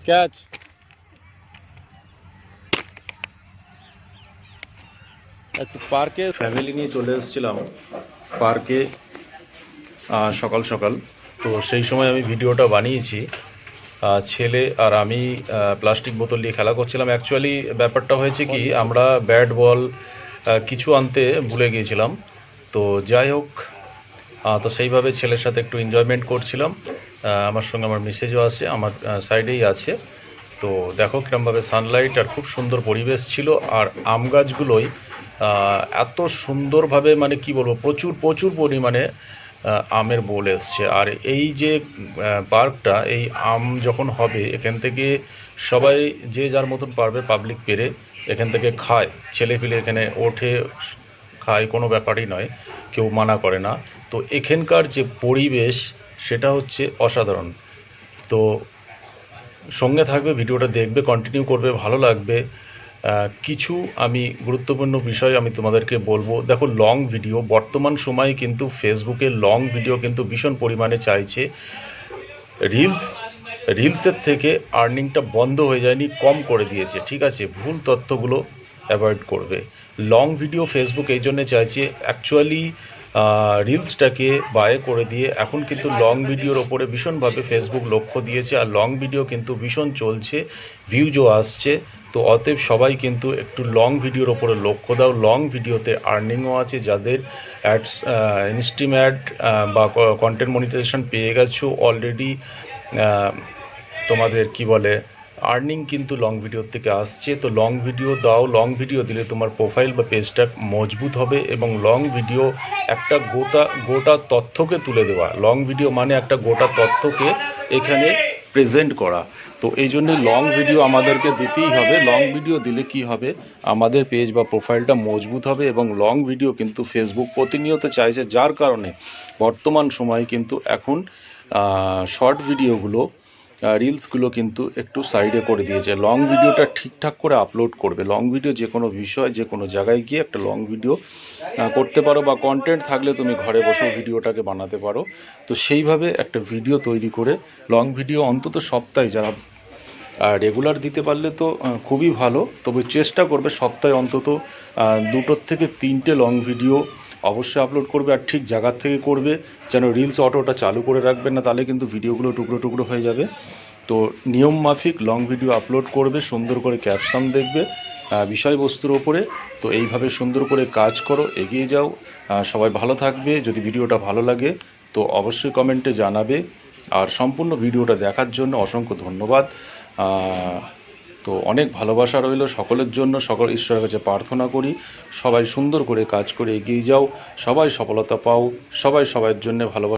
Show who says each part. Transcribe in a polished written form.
Speaker 1: Catch. একটু পার্কে family নিয়ে চলে এসেছিলাম পার্কে সকাল সকাল। তো সেই সময় আমি ভিডিওটা বানিয়েছি। ছেলে আর আমি প্লাস্টিক বোতল নিয়ে খেলা করছিলাম। অ্যাকচুয়ালি ব্যাপারটা হয়েছে কি, আমরা ব্যাট বল কিছু আনতে ভুলে গিয়েছিলাম। তো যাই হোক, তো সেইভাবে ছেলের সাথে একটু এনজয়মেন্ট করছিলাম। আমার সঙ্গে আমার মেসেজও আছে, আমার সাইডেই আছে। তো দেখো কীরকমভাবে সানলাইট আর খুব সুন্দর পরিবেশ ছিল। আর আম গাছগুলোই এত সুন্দরভাবে, মানে কি বলবো, প্রচুর প্রচুর পরিমাণে আমের বোল এসছে। আর এই যে পার্কটা, এই আম যখন হবে এখান থেকে সবাই যে যার মতন পারবে, পাবলিক পেরে এখান থেকে খায়। ছেলে ফেলে এখানে ওঠে, খায়, কোনো ব্যাপারই নয়, কেউ মানা করে না। তো এখানকার যে পরিবেশ সেটা হচ্ছে অসাধারণ। তো সঙ্গে থাকবে, ভিডিওটা দেখবে, কন্টিনিউ করবে, ভালো লাগবে। কিছু আমি গুরুত্বপূর্ণ বিষয় আমি তোমাদেরকে বলবো। দেখো, লং ভিডিও বর্তমান সময়ে কিন্তু ফেসবুকে লং ভিডিও কিন্তু ভীষণ পরিমাণে চাইছে। রিলসের থেকে আর্নিংটা বন্ধ হয়ে যায়নি, কম করে দিয়েছে। ঠিক আছে, ভুল তথ্যগুলো অ্যাভয়েড করবে। লং ভিডিও ফেসবুক এই জন্যে চাইছে, অ্যাকচুয়ালি রিলসটাকে বায়ে করে দিয়ে এখন কিন্তু লং ভিডিওর ওপরে ভীষণভাবে ফেসবুক লক্ষ্য দিয়েছে। আর লং ভিডিও কিন্তু ভীষণ চলছে, ভিউজও আসছে। তো অতএব সবাই কিন্তু একটু লং ভিডিওর ওপরে লক্ষ্য দাও। লং ভিডিওতে আর্নিংও আছে। যাদের অ্যাডস ইনস্টিম অ্যাড বা কন্টেন্ট মনিটাইজেশন পেয়ে গেছো অলরেডি, তোমাদের কি বলে, আর্নিং কিন্তু লং ভিডিওর থেকে আসছে। তো লং ভিডিও দাও। লং ভিডিও দিলে তোমার প্রোফাইল বা পেজটা মজবুত হবে। এবং লং ভিডিও একটা গোটা তথ্যকে তুলে দেওয়া। লং ভিডিও মানে একটা গোটা তথ্যকে এখানে প্রেজেন্ট করা। তো এই জন্যে লং ভিডিও আমাদেরকে দিতেই হবে। লং ভিডিও দিলে কি হবে, আমাদের পেজ বা প্রোফাইলটা মজবুত হবে। এবং লং ভিডিও কিন্তু ফেসবুক প্রতিনিয়ত চাইছে, যার কারণে বর্তমান সময়ে কিন্তু এখন শর্ট ভিডিওগুলো, রিলসগুলো কিন্তু একটু সাইডে করে দিয়েছে। লং ভিডিওটা ঠিকঠাক করে আপলোড করবে। লং ভিডিও যে কোনো বিষয়, যে কোনো জায়গায় গিয়ে একটা লং ভিডিও করতে পারো, বা কন্টেন্ট থাকলে তুমি ঘরে বসেও ভিডিওটাকে বানাতে পারো। তো সেইভাবে একটা ভিডিও তৈরি করে লং ভিডিও অন্তত সপ্তাহে, যারা রেগুলার দিতে পারলে তো খুবই ভালো, তবে চেষ্টা করবে সপ্তাহে অন্তত 2 থেকে 3টে লং ভিডিও অবশ্যই আপলোড করবে। আর ঠিক জায়গার থেকে করবে, যেন রিলস অটোটা চালু করে রাখবেন না, তাহলে কিন্তু ভিডিওগুলো টুকরো টুকরো হয়ে যাবে। তো নিয়ম মাফিক লং ভিডিও আপলোড করবে, সুন্দর করে ক্যাপশন দেখবে বিষয়বস্তুর ওপরে। তো এইভাবে সুন্দর করে কাজ করো, এগিয়ে যাও। সবাই ভালো থাকবে। যদি ভিডিওটা ভালো লাগে তো অবশ্যই কমেন্টে জানাবে। আর সম্পূর্ণ ভিডিওটা দেখার জন্য অসংখ্য ধন্যবাদ। তো অনেক ভালোবাসা রইল সকলের জন্য। সকল ঈশ্বরের কাছে প্রার্থনা করি সবাই সুন্দর করে কাজ করে এগিয়ে যাও, সবাই সফলতা পাও, সবাই সবার জন্য ভালোবাসা।